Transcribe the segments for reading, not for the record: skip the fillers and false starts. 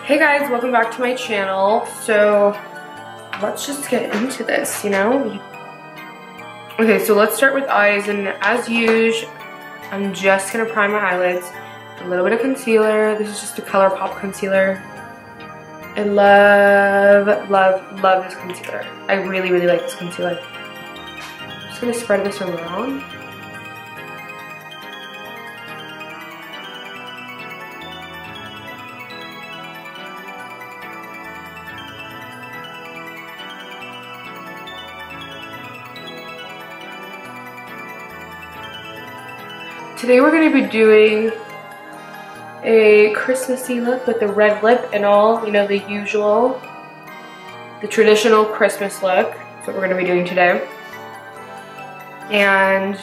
Hey guys, welcome back to my channel. So let's just get into this, you know? Okay, so let's start with eyes, and as usual, I'm just gonna prime my eyelids. A little bit of concealer. This is just a ColourPop concealer. I love, love, love this concealer. I really, really like this concealer. I'm just gonna spread this around. Today we're going to be doing a Christmassy look with the red lip and all, you know, the usual, the traditional Christmas look. That's what we're going to be doing today. And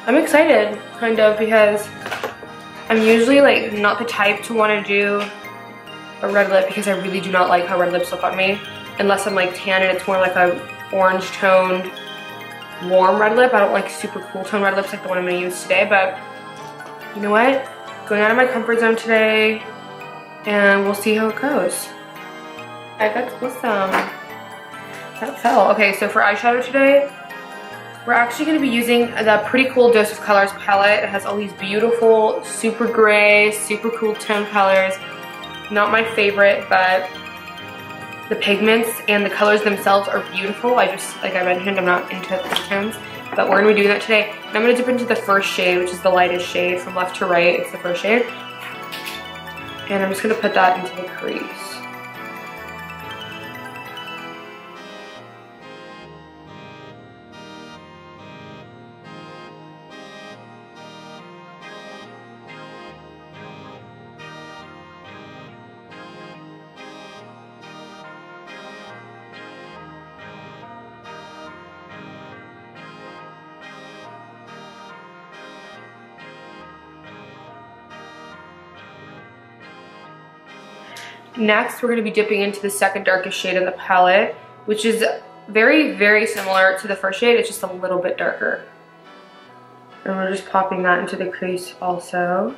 I'm excited, kind of, because I'm usually like not the type to want to do a red lip because I really do not like how red lips look on me. Unless I'm like tan and it's more like a orange toned warm red lip. I don't like super cool tone red lips like the one I'm going to use today, but you know what? Going out of my comfort zone today, and we'll see how it goes. I got awesome. That fell. Okay, so for eyeshadow today, we're actually going to be using the Pretty Cool Dose of Colors palette. It has all these beautiful, super gray, super cool tone colors. Not my favorite, but the pigments and the colors themselves are beautiful. I just, like I mentioned, I'm not into the tones, but we're gonna be doing that today. And I'm gonna dip into the first shade, which is the lightest shade from left to right. It's the first shade. And I'm just gonna put that into the crease. Next, we're going to be dipping into the second darkest shade in the palette, which is very, very similar to the first shade. It's just a little bit darker. And we're just popping that into the crease also.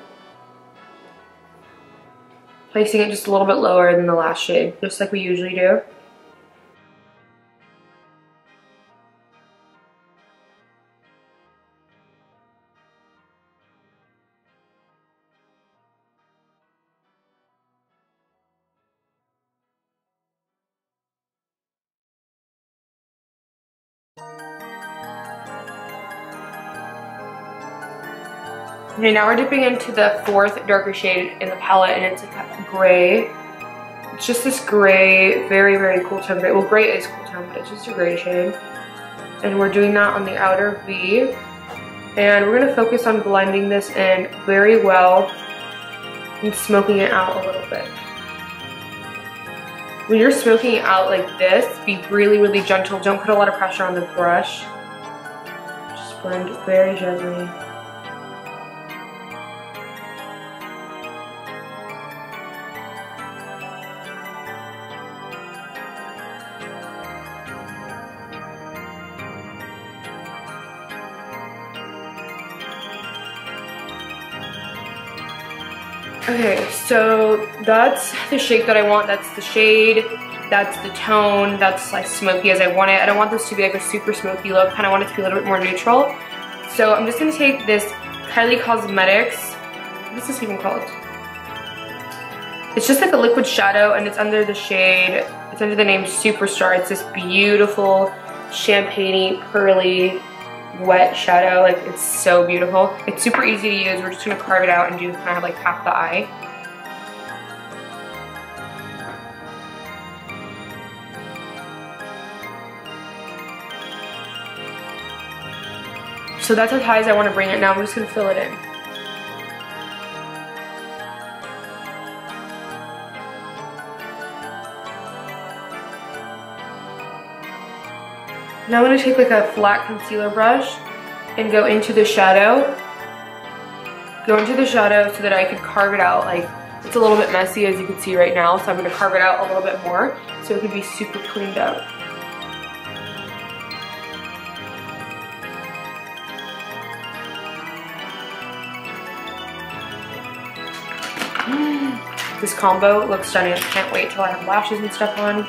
Placing it just a little bit lower than the last shade, just like we usually do. Okay, now we're dipping into the fourth darker shade in the palette, and it's like gray. It's just this gray, very, very cool tone. Well, gray is cool tone, but it's just a gray shade. And we're doing that on the outer V. And we're gonna focus on blending this in very well and smoking it out a little bit. When you're smoking it out like this, be really, really gentle. Don't put a lot of pressure on the brush. Just blend very gently. Okay, so that's the shape that I want. That's the shade, that's the tone, that's like smoky as I want it. I don't want this to be like a super smoky look. Kind of want it to be a little bit more neutral. So I'm just gonna take this Kylie Cosmetics, what's this even called? It's just like a liquid shadow, and it's under the shade, it's under the name Superstar. It's this beautiful champagne-y, pearly, wet shadow. Like, it's so beautiful. It's super easy to use. We're just gonna carve it out and do kind of like half the eye. So that's as high as I want to bring it. Now I'm just gonna fill it in. Now I'm going to take like a flat concealer brush and go into the shadow. Go into the shadow so that I can carve it out. Like, it's a little bit messy as you can see right now, so I'm going to carve it out a little bit more so it can be super cleaned up. this combo looks stunning. I can't wait till I have lashes and stuff on.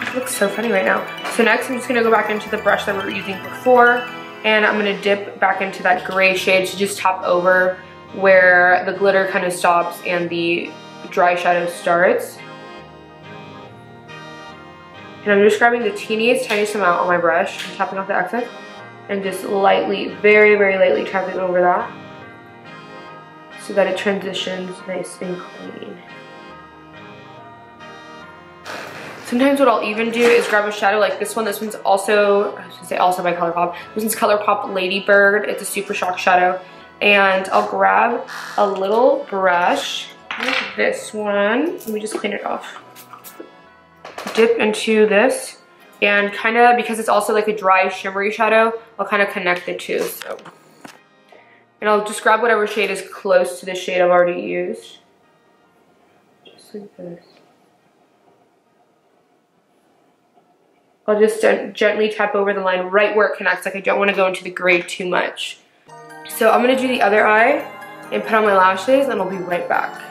It looks so funny right now. So next I'm just gonna go back into the brush that we were using before, and I'm gonna dip back into that gray shade to just top over where the glitter kind of stops and the dry shadow starts. And I'm just grabbing the teeniest, tiniest amount on my brush and tapping off the excess and just lightly, very, very lightly tapping over that so that it transitions nice and clean. Sometimes what I'll even do is grab a shadow like this one. This one's also, I should say also by ColourPop. This one's ColourPop Ladybird. It's a Super Shock shadow. And I'll grab a little brush, like this one. Let me just clean it off. Dip into this, and kind of, because it's also like a dry shimmery shadow, I'll kind of connect the two. So, and I'll just grab whatever shade is close to the shade I've already used. Just like this. I'll just gently tap over the line right where it connects. Like I don't want to go into the gray too much. So I'm gonna do the other eye and put on my lashes, and I'll be right back.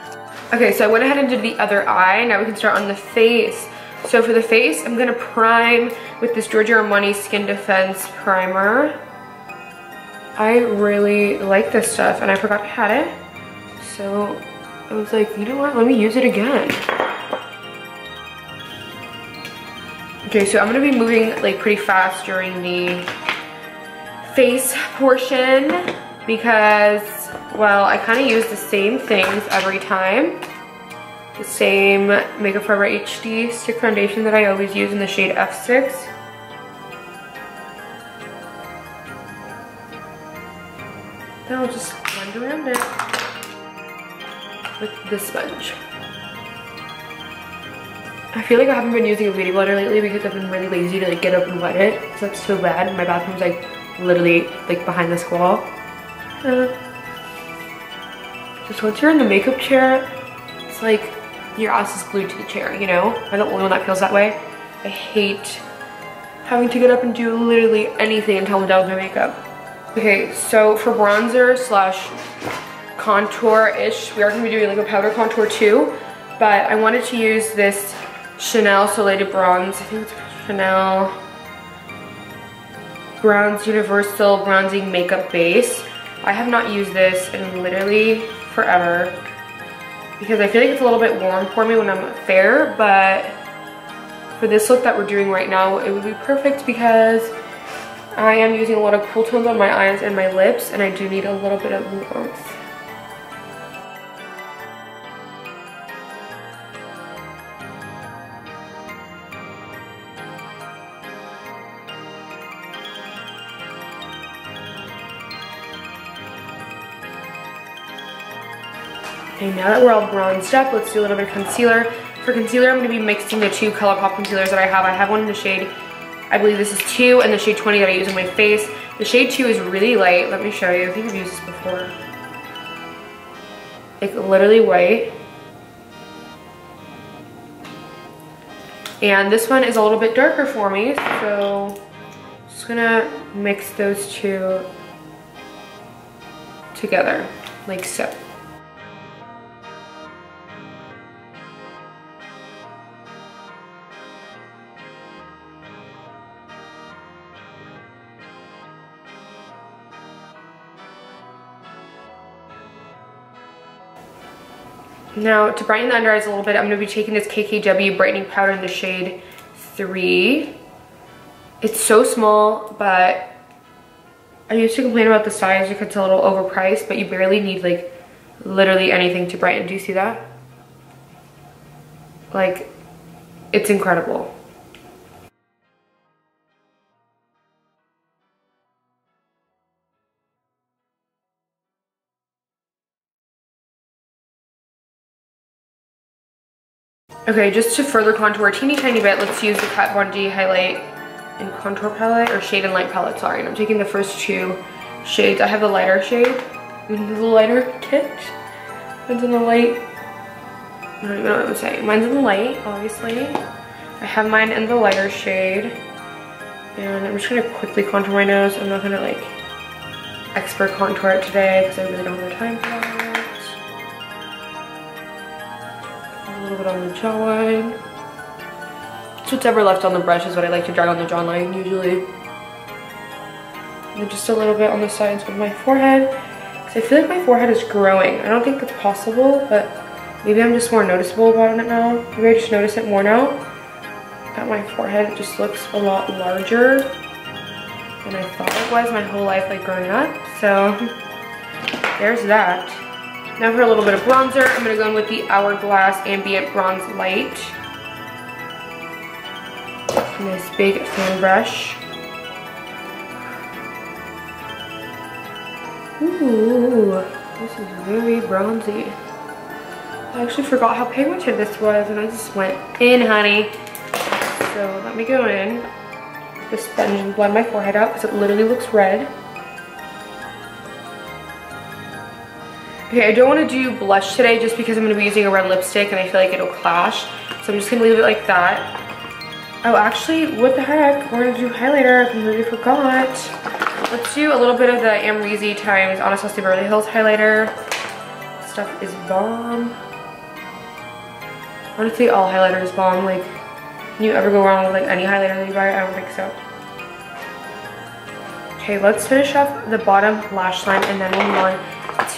Okay, so I went ahead and did the other eye. Now we can start on the face. So for the face, I'm gonna prime with this Giorgio Armani Skin Defense Primer. I really like this stuff, and I forgot I had it. So I was like, you know what, let me use it again. Okay, so I'm gonna be moving like pretty fast during the face portion because, well, I kind of use the same things every time. The same Makeup Forever HD stick foundation that I always use in the shade F6. Then I'll just blend around it with this sponge. I feel like I haven't been using a beauty blender lately because I've been really lazy to like get up and wet it. So that's so bad. My bathroom's like literally like behind this wall. Just once you're in the makeup chair, it's like your ass is glued to the chair, you know? I'm the only one that feels that way. I hate having to get up and do literally anything until I'm done with my makeup. Okay, so for bronzer slash contour-ish, we are gonna be doing like a powder contour too, but I wanted to use this Chanel Soleil de Bronze. I think it's Chanel Bronze Universal Bronzing Makeup Base. I have not used this in literally forever because I feel like it's a little bit warm for me when I'm fair, but for this look that we're doing right now, it would be perfect because I am using a lot of cool tones on my eyes and my lips, and I do need a little bit of warmth. Okay, now that we're all bronzed up, let's do a little bit of concealer. For concealer, I'm going to be mixing the two ColourPop concealers that I have. I have one in the shade, I believe this is 2, and the shade 20 that I use on my face. The shade 2 is really light. Let me show you. I think I've used this before. Like literally white. And this one is a little bit darker for me, so I'm just gonna mix those two together, like so. Now, to brighten the under eyes a little bit, I'm going to be taking this KKW brightening powder in the shade 3. It's so small, but I used to complain about the size because it's a little overpriced, but you barely need like literally anything to brighten. Do you see that? Like, it's incredible. Okay, just to further contour a teeny tiny bit, let's use the Kat Von D Highlight and Contour Palette, or Shade and Light Palette, sorry. And I'm taking the first 2 shades. I have the lighter shade, the lighter kit. Mine's in the light. I don't even know what I'm saying. Mine's in the light, obviously. I have mine in the lighter shade. And I'm just gonna quickly contour my nose. I'm not gonna like expert contour it today because I really don't have the time for that. little bit on the jawline. So what's ever left on the brush is what I like to drag on the jawline usually. And just a little bit on the sides of my forehead. Because I feel like my forehead is growing. I don't think that's possible, but maybe I'm just more noticeable about it now. Maybe I just notice it more now. That my forehead just looks a lot larger than I thought it was my whole life, like growing up. So there's that. Now for a little bit of bronzer, I'm gonna go in with the Hourglass Ambient Bronze Light. Nice big fan brush. Ooh, this is very bronzy. I actually forgot how pigmented this was and I just went in, honey. So let me go in with the sponge and blend my forehead out because it literally looks red. Okay, I don't want to do blush today just because I'm going to be using a red lipstick and I feel like it'll clash. So I'm just going to leave it like that. Oh, actually, what the heck? We're going to do highlighter. I completely forgot. Let's do a little bit of the Amrezy times Anastasia Beverly Hills highlighter. This stuff is bomb. Honestly, all highlighter is bomb. Like, can you ever go wrong with like any highlighter that you buy? I don't think so. Okay, let's finish up the bottom lash line and then we'll move on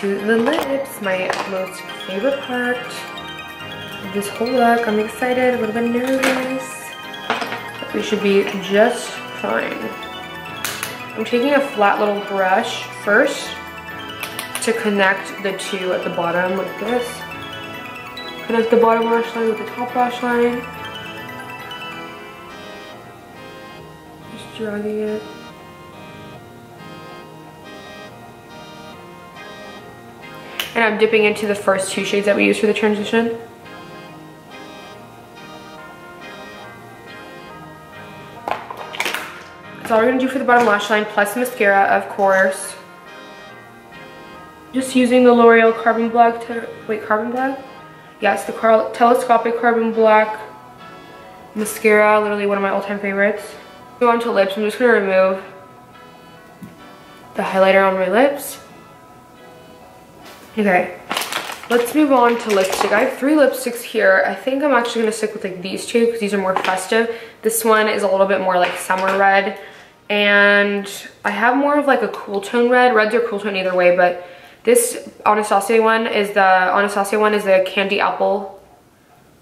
to the lips. My most favorite part of this whole look. I'm excited, a little bit nervous. But we should be just fine. I'm taking a flat little brush first to connect the two at the bottom like this. Connect the bottom lash line with the top lash line. Just dragging it. And I'm dipping into the first two shades that we used for the transition. That's all we're gonna do for the bottom lash line, plus mascara, of course. Just using the L'Oreal Carbon Black, Carbon Black? Yes, the Telescopic Carbon Black mascara, literally one of my all-time favorites. Move on to lips. I'm just gonna remove the highlighter on my lips. Okay, let's move on to lipstick. I have 3 lipsticks here. I think I'm actually gonna stick with like these two because these are more festive. This one is a little bit more like summer red. And I have more of like a cool tone red. Reds are cool tone either way, but this Anastasia one is the Candy Apple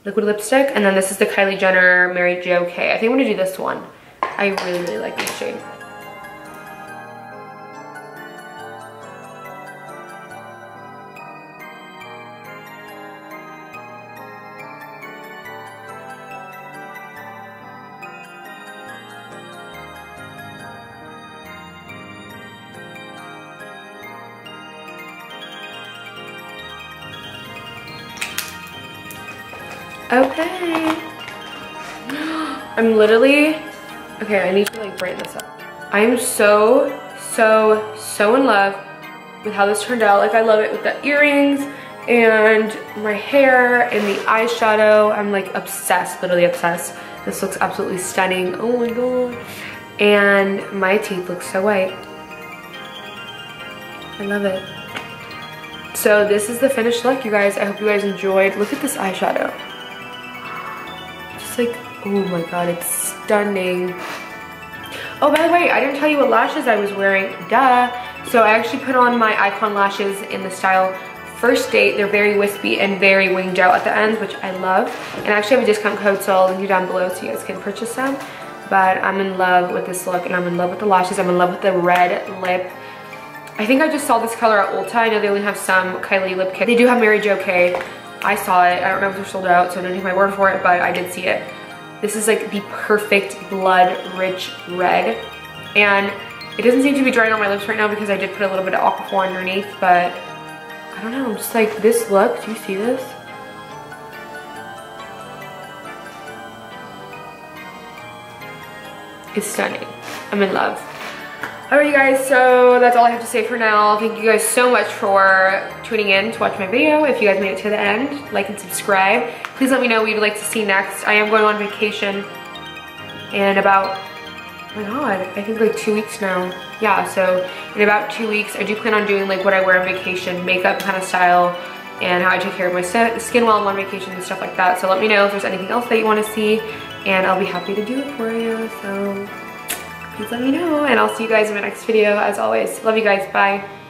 liquid lipstick. And then this is the Kylie Jenner Mary Jo K. I think I'm gonna do this one. I really, really like this shade. Okay. I'm literally, okay, I need to like brighten this up. I am so in love with how this turned out. Like, I love it with the earrings and my hair and the eyeshadow. I'm like obsessed, literally obsessed. This looks absolutely stunning. Oh my god. And my teeth look so white. I love it. So this is the finished look, you guys. I hope you guys enjoyed. Look at this eyeshadow. Just like, oh my god, it's stunning. Oh, by the way, I didn't tell you what lashes I was wearing. Duh. So I actually put on my Icon lashes in the style First Date. They're very wispy and very winged out at the ends, which I love. And I actually have a discount code, so I'll link you down below so you guys can purchase them. But I'm in love with this look, and I'm in love with the lashes. I'm in love with the red lip. I think I just saw this color at Ulta. I know they only have some Kylie lip kits. They do have Mary Jo K. I saw it. I don't know if they're sold out, so don't take my word for it, but I did see it. This is like the perfect blood-rich red. And it doesn't seem to be drying on my lips right now because I did put a little bit of Aquaphor underneath, but I don't know, I'm just like, this look, do you see this? It's stunning. I'm in love. Alright, you guys, so that's all I have to say for now. Thank you guys so much for tuning in to watch my video. If you guys made it to the end, like and subscribe. Please let me know what you'd like to see next. I am going on vacation in about, oh my god, I think like 2 weeks now. Yeah, so in about 2 weeks, I do plan on doing like what I wear on vacation, makeup kind of style, and how I take care of my skin while I'm on vacation and stuff like that. So let me know if there's anything else that you want to see, and I'll be happy to do it for you. So please let me know, and I'll see you guys in my next video as always. Love you guys. Bye.